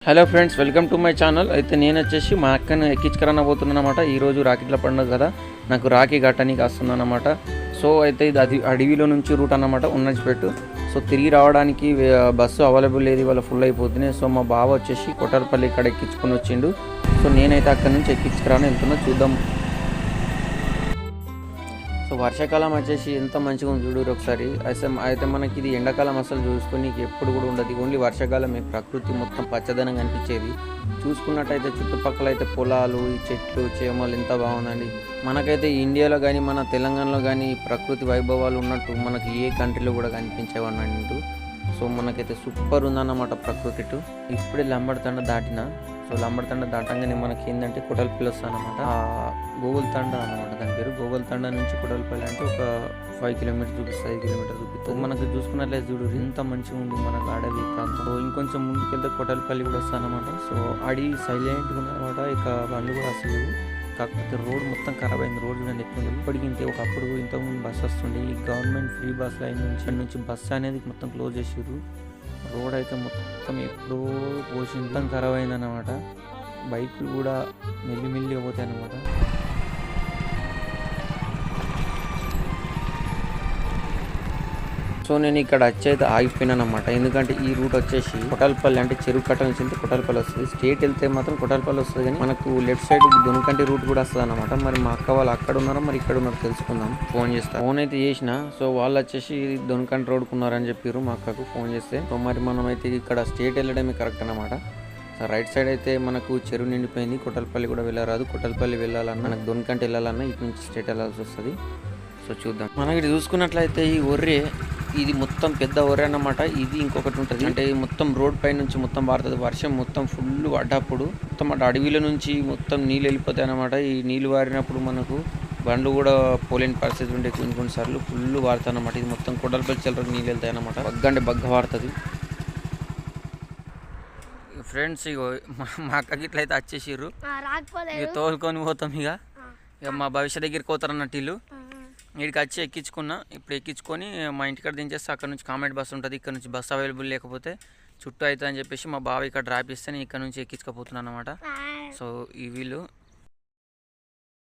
Hello friends, welcome to my channel. అయితే నేను వచ్చేసి మా అక్కను ఎక్కించుకురన్న పోతున్నాను అనమాట. ఈరోజు రాఖీల పండుగ కదా, నాకు రాఖీ కట్టడానికి వస్తుందన్నమాట. సో అయితే ఇది అడవిలో నుంచి రూట్ అన్నమాట, ఉన్నచ్చిపెట్టు. సో తిరిగి రావడానికి బస్సు అవైలబుల్ లేదు, ఇవాళ ఫుల్ అయిపోతున్నాయి. సో మా బావ వచ్చేసి కొట్టరపల్లి ఇక్కడ ఎక్కించుకొని వచ్చిండు. సో నేనైతే అక్కడి నుంచి ఎక్కించుకురాని వెళ్తున్నా, చూద్దాం. సో వర్షాకాలం వచ్చేసి ఎంత మంచిగా ఉంది చూడు ఒకసారి. అయితే మనకి ఇది ఎండాకాలం అసలు చూసుకొని ఎప్పుడు కూడా ఉండదు, ఓన్లీ వర్షాకాలం. ప్రకృతి మొత్తం పచ్చదనం కనిపించేది. చూసుకున్నట్టయితే చుట్టుపక్కల అయితే పొలాలు, ఈ చెట్లు చేమలు ఎంత బాగుందండి. మనకైతే ఇండియాలో కానీ మన తెలంగాణలో కానీ ప్రకృతి వైభవాలు ఉన్నట్టు మనకి ఏ కంట్రీలో కూడా కనిపించేవన్నీ అంటూ. సో మనకైతే సూపర్ ఉందన్నమాట ప్రకృతి. ఇప్పుడే లంబడతండ దాటిన. సో లంబడతండ దాటంగానే మనకి ఏంటంటే కొటల్పల్లి వస్తుంది అనమాట. గోగుల్తండ అనమాట దాని పేరు. గోగుల్తండ నుంచి కొటల్పల్లి అంటే ఒక 5 కిలోమీటర్ చూపిస్తుంది, 5 కిలోమీటర్ చూపిస్తుంది. మనకు చూసుకున్నట్లయితే చూడు ఎంత మంచిగా ఉంది మనకు అడవి ప్రాంతం. సో ఇంకొంచెం ముందుకెళ్తే కొటల్పల్లి కూడా వస్తుంది అనమాట. సో అడవి సైలెంట్గా ఉందన్నమాట, ఇక బండ్లు కూడా అసలు. కాకపోతే రోడ్ మొత్తం ఖరాబ్ అయింది. రోడ్ చూడండి ఎట్లుంది. ఇప్పటికి ఒకప్పుడు ఇంతకుముందు బస్సు వస్తుండే, ఈ గవర్నమెంట్ ఫ్రీ బస్ లైన్ నుంచి బస్సు అనేది మొత్తం క్లోజ్ చేసారు. రోడ్ అయితే మొత్తం ఎప్పుడో పోసి మొత్తం ఖరాబ్ అయిందన్నమాట. బైకులు కూడా మెల్లిమెల్లిగా పోతాయి అన్నమాట. సో నేను ఇక్కడ వచ్చేది ఆగిపోయినాను అనమాట. ఎందుకంటే ఈ రూట్ వచ్చేసి కొటల్పల్లి అంటే చెరువు కట్ట నుంచి వెళ్తే కొటల్పల్లి వస్తుంది. స్టేట్ వెళ్తే మాత్రం కొటల్పల్లి వస్తుంది, కానీ మనకు లెఫ్ట్ సైడ్ దొనకంటి రూట్ కూడా వస్తుంది అనమాట. మరి మా అక్క వాళ్ళు అక్కడ ఉన్నారో మరి ఇక్కడ ఉన్నారో తెలుసుకుందాం. ఫోన్ చేస్తాను, ఫోన్ అయితే చేసిన. సో వాళ్ళు వచ్చేసి దొనకంటి రోడ్కు ఉన్నారని చెప్పారు మా అక్కకు ఫోన్ చేస్తే. సో మరి మనం అయితే ఇక్కడ స్టేట్ వెళ్ళడమే కరెక్ట్ అనమాట. సో రైట్ సైడ్ అయితే మనకు చెరువు నిండిపోయింది. కొటల్పల్లి కూడా వెళ్ళరాదు. కొటల్పల్లి వెళ్ళాలన్నా మనకు దొనకంటి వెళ్ళాలన్నా ఇటు నుంచి స్టేట్ వెళ్ళాల్సి వస్తుంది. సో చూద్దాం. మనం ఇటు చూసుకున్నట్లయితే ఈ ఒర్రె, ఇది మొత్తం పెద్ద ఒర్రె అన్నమాట. ఇది ఇంకొకటి ఉంటుంది, అంటే మొత్తం రోడ్ పై నుంచి మొత్తం పారుతుంది. వర్షం మొత్తం ఫుల్ పడ్డప్పుడు మొత్తం అటు అడవిలో నుంచి మొత్తం నీళ్ళు వెళ్ళిపోతాయి అన్నమాట. ఈ నీళ్ళు వారినప్పుడు మనకు బండ్లు కూడా పోలేని పరిస్థితి ఉంటే కొన్ని సార్లు ఫుల్ వారుతాయి అన్నమాట. ఇది మొత్తం కొడలపల్లి చెల్లరకు నీళ్ళు వెళ్తాయి అన్నమాట. బగ్గ అంటే బగ్గ వారుతుంది. ఫ్రెండ్స్ ఇగో మా అక్కకి ఇట్లయితే వచ్చేసిర్రు, ఇక తోలుకొని పోతాం. ఇక మా భవిష్య దగ్గరికి పోతారన్నట్టు వీళ్ళు. వీడికి వచ్చి ఎక్కించుకున్నా. ఇప్పుడు ఎక్కించుకొని మా ఇంటికాడ దించేస్తే అక్కడ నుంచి కామెంట్ బస్సు ఉంటుంది. ఇక్కడ నుంచి బస్సు అవైలబుల్ లేకపోతే చుట్టూ అవుతుంది అని చెప్పేసి మా బావ ఇక్కడ డ్రాప్ ఇస్తే నేను ఇక్కడ నుంచి ఎక్కించుకపోతున్నాను అనమాట. సో ఈ వీళ్ళు